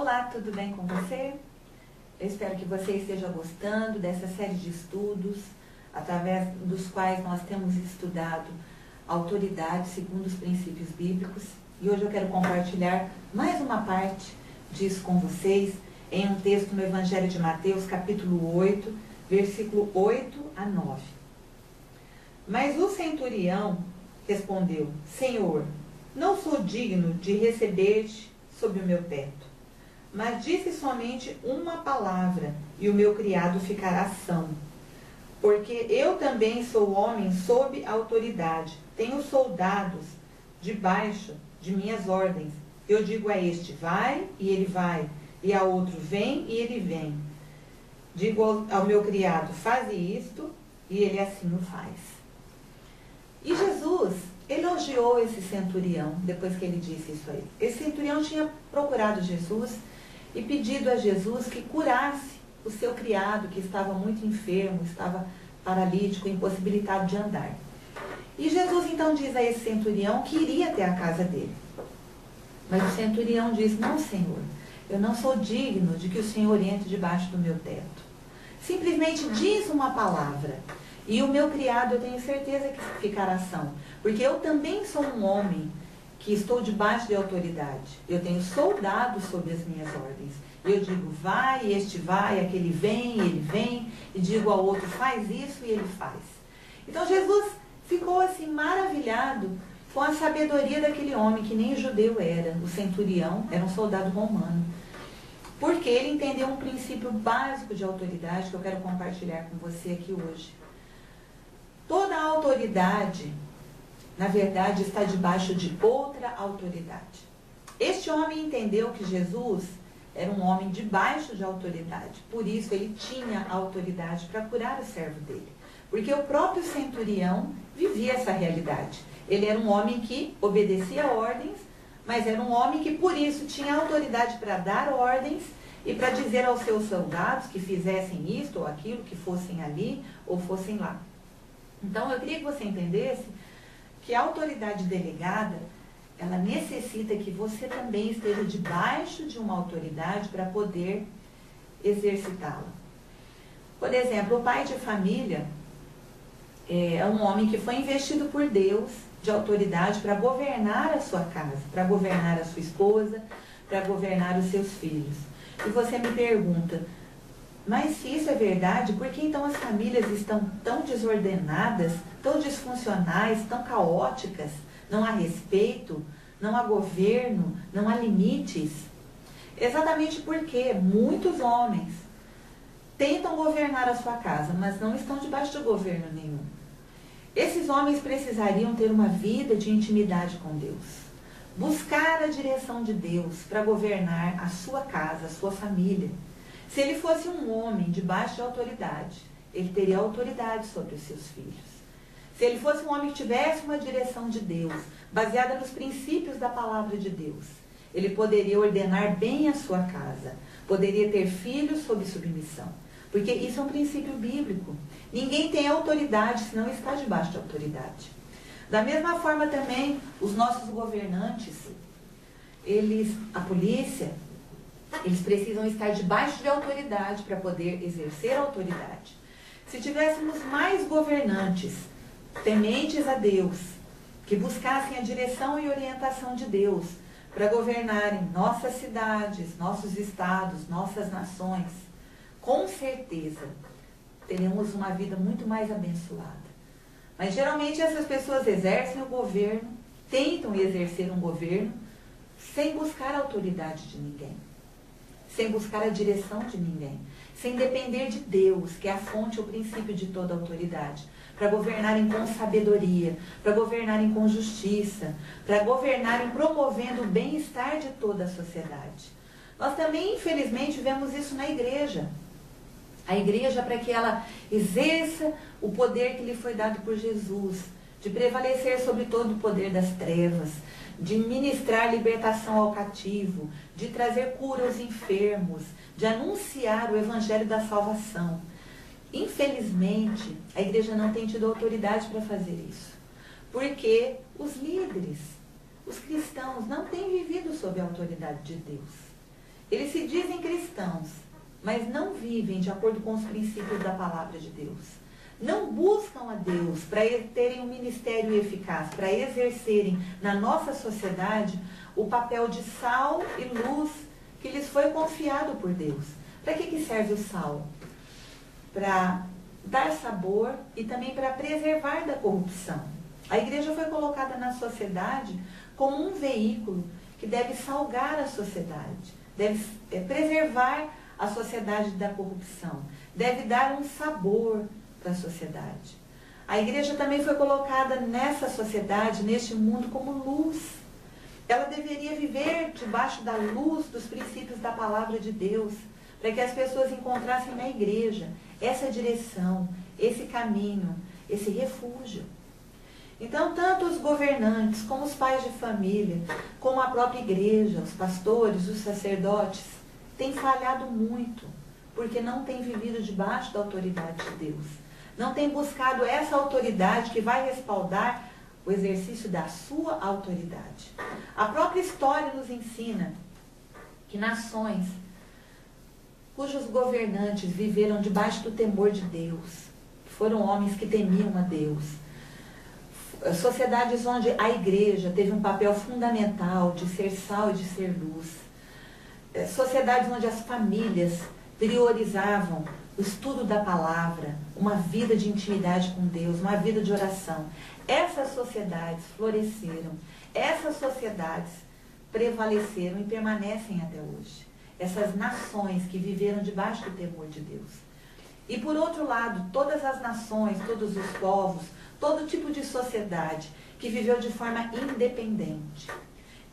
Olá, tudo bem com você? Eu espero que você esteja gostando dessa série de estudos, através dos quais nós temos estudado a autoridade segundo os princípios bíblicos. E hoje eu quero compartilhar mais uma parte disso com vocês, em um texto no Evangelho de Mateus, capítulo 8, versículo 8 a 9. Mas o centurião respondeu: Senhor, não sou digno de receber-te sob o meu teto, mas disse somente uma palavra, e o meu criado ficará são. Porque eu também sou homem sob autoridade, tenho soldados debaixo de minhas ordens. Eu digo a este, vai, e ele vai, e a outro, vem, e ele vem. Digo ao meu criado, faz isto, e ele assim o faz. E Jesus elogiou esse centurião, depois que ele disse isso a ele. Esse centurião tinha procurado Jesus e pedido a Jesus que curasse o seu criado, que estava muito enfermo, estava paralítico, impossibilitado de andar. E Jesus então diz a esse centurião que iria até a casa dele. Mas o centurião diz: não, Senhor, eu não sou digno de que o Senhor entre debaixo do meu teto. Simplesmente diz uma palavra, e o meu criado eu tenho certeza que ficará são, porque eu também sou um homem que estou debaixo de autoridade. Eu tenho soldados sob as minhas ordens. Eu digo, vai, e este vai, aquele vem, e ele vem, e digo ao outro, faz isso, e ele faz. Então Jesus ficou assim maravilhado com a sabedoria daquele homem, que nem judeu era. O centurião era um soldado romano. Porque ele entendeu um princípio básico de autoridade que eu quero compartilhar com você aqui hoje. Toda autoridade, na verdade, está debaixo de outra autoridade. Este homem entendeu que Jesus era um homem debaixo de autoridade. Por isso, ele tinha autoridade para curar o servo dele. Porque o próprio centurião vivia essa realidade. Ele era um homem que obedecia ordens, mas era um homem que, por isso, tinha autoridade para dar ordens e para dizer aos seus soldados que fizessem isto ou aquilo, que fossem ali ou fossem lá. Então, eu queria que você entendesse que a autoridade delegada, ela necessita que você também esteja debaixo de uma autoridade para poder exercitá-la. Por exemplo, o pai de família é um homem que foi investido por Deus de autoridade para governar a sua casa, para governar a sua esposa, para governar os seus filhos. E você me pergunta, mas se isso é verdade, por que então as famílias estão tão desordenadas, tão disfuncionais, tão caóticas? Não há respeito, não há governo, não há limites? Exatamente porque muitos homens tentam governar a sua casa, mas não estão debaixo de governo nenhum. Esses homens precisariam ter uma vida de intimidade com Deus. Buscar a direção de Deus para governar a sua casa, a sua família. Se ele fosse um homem debaixo de autoridade, ele teria autoridade sobre os seus filhos. Se ele fosse um homem que tivesse uma direção de Deus, baseada nos princípios da palavra de Deus, ele poderia ordenar bem a sua casa, poderia ter filhos sob submissão. Porque isso é um princípio bíblico. Ninguém tem autoridade se não está debaixo de autoridade. Da mesma forma também, os nossos governantes, a polícia, eles precisam estar debaixo de autoridade para poder exercer a autoridade. Se tivéssemos mais governantes tementes a Deus, que buscassem a direção e orientação de Deus para governarem nossas cidades, nossos estados, nossas nações, com certeza teremos uma vida muito mais abençoada. Mas geralmente essas pessoas exercem o governo, tentam exercer um governo sem buscar a autoridade de ninguém, sem buscar a direção de ninguém, sem depender de Deus, que é a fonte, o princípio de toda autoridade, para governarem com sabedoria, para governarem com justiça, para governarem promovendo o bem-estar de toda a sociedade. Nós também, infelizmente, vemos isso na igreja. A igreja, para que ela exerça o poder que lhe foi dado por Jesus, de prevalecer sobre todo o poder das trevas, de ministrar libertação ao cativo, de trazer cura aos enfermos, de anunciar o evangelho da salvação. Infelizmente, a igreja não tem tido autoridade para fazer isso, porque os líderes, os cristãos, não têm vivido sob a autoridade de Deus. Eles se dizem cristãos, mas não vivem de acordo com os princípios da palavra de Deus. Não buscam a Deus para terem um ministério eficaz, para exercerem na nossa sociedade o papel de sal e luz que lhes foi confiado por Deus. Para que serve o sal? Para dar sabor e também para preservar da corrupção. A igreja foi colocada na sociedade como um veículo que deve salgar a sociedade, deve preservar a sociedade da corrupção, deve dar um sabor para a sociedade. A igreja também foi colocada nessa sociedade, neste mundo, como luz. Ela deveria viver debaixo da luz dos princípios da palavra de Deus, para que as pessoas encontrassem na igreja essa direção, esse caminho, esse refúgio. Então, tanto os governantes, como os pais de família, como a própria igreja, os pastores, os sacerdotes, têm falhado muito, porque não têm vivido debaixo da autoridade de Deus. Não têm buscado essa autoridade que vai respaldar o exercício da sua autoridade. A própria história nos ensina que nações cujos governantes viveram debaixo do temor de Deus, foram homens que temiam a Deus, sociedades onde a igreja teve um papel fundamental de ser sal e de ser luz, sociedades onde as famílias priorizavam o estudo da palavra, uma vida de intimidade com Deus, uma vida de oração. Essas sociedades floresceram, essas sociedades prevaleceram e permanecem até hoje. Essas nações que viveram debaixo do temor de Deus. E por outro lado, todas as nações, todos os povos, todo tipo de sociedade que viveu de forma independente,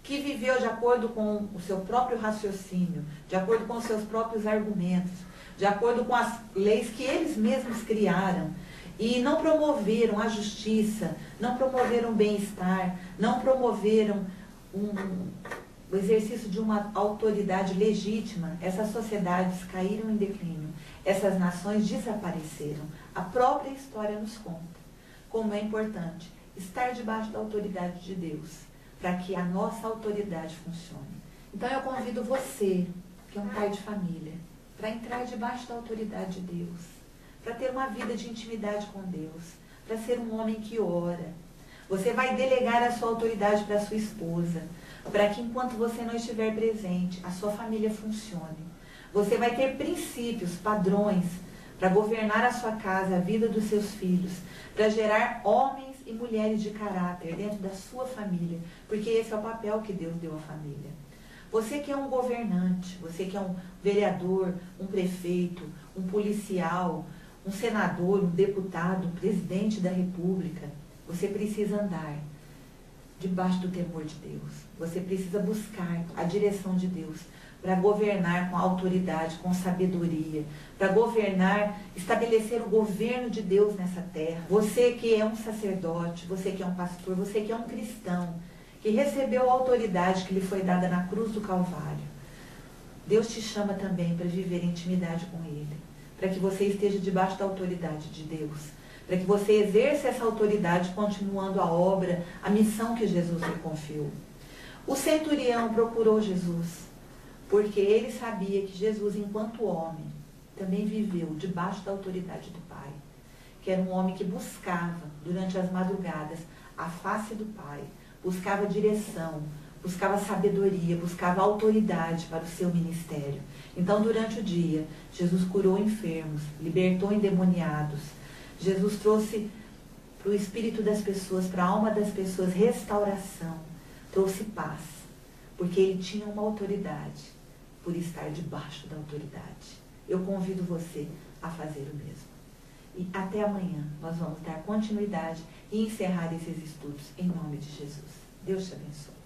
que viveu de acordo com o seu próprio raciocínio, de acordo com os seus próprios argumentos, de acordo com as leis que eles mesmos criaram, e não promoveram a justiça, não promoveram o bem-estar, não promoveram o exercício de uma autoridade legítima, essas sociedades caíram em declínio, essas nações desapareceram. A própria história nos conta como é importante estar debaixo da autoridade de Deus, para que a nossa autoridade funcione. Então eu convido você, que é um pai de família, para entrar debaixo da autoridade de Deus, para ter uma vida de intimidade com Deus, para ser um homem que ora. Você vai delegar a sua autoridade para a sua esposa, para que enquanto você não estiver presente, a sua família funcione. Você vai ter princípios, padrões, para governar a sua casa, a vida dos seus filhos, para gerar homens e mulheres de caráter dentro da sua família, porque esse é o papel que Deus deu à família. Você que é um governante, você que é um vereador, um prefeito, um policial, um senador, um deputado, um presidente da república, você precisa andar debaixo do temor de Deus. Você precisa buscar a direção de Deus para governar com autoridade, com sabedoria, para governar, estabelecer o governo de Deus nessa terra. Você que é um sacerdote, você que é um pastor, você que é um cristão, que recebeu a autoridade que lhe foi dada na cruz do Calvário. Deus te chama também para viver em intimidade com Ele, para que você esteja debaixo da autoridade de Deus, para que você exerça essa autoridade continuando a obra, a missão que Jesus lhe confiou. O centurião procurou Jesus, porque ele sabia que Jesus, enquanto homem, também viveu debaixo da autoridade do Pai, que era um homem que buscava, durante as madrugadas, a face do Pai, buscava direção, buscava sabedoria, buscava autoridade para o seu ministério. Então, durante o dia, Jesus curou enfermos, libertou endemoniados. Jesus trouxe para o espírito das pessoas, para a alma das pessoas, restauração, trouxe paz, porque ele tinha uma autoridade, por estar debaixo da autoridade. Eu convido você a fazer o mesmo. E até amanhã nós vamos dar continuidade e encerrar esses estudos em nome de Jesus. Deus te abençoe.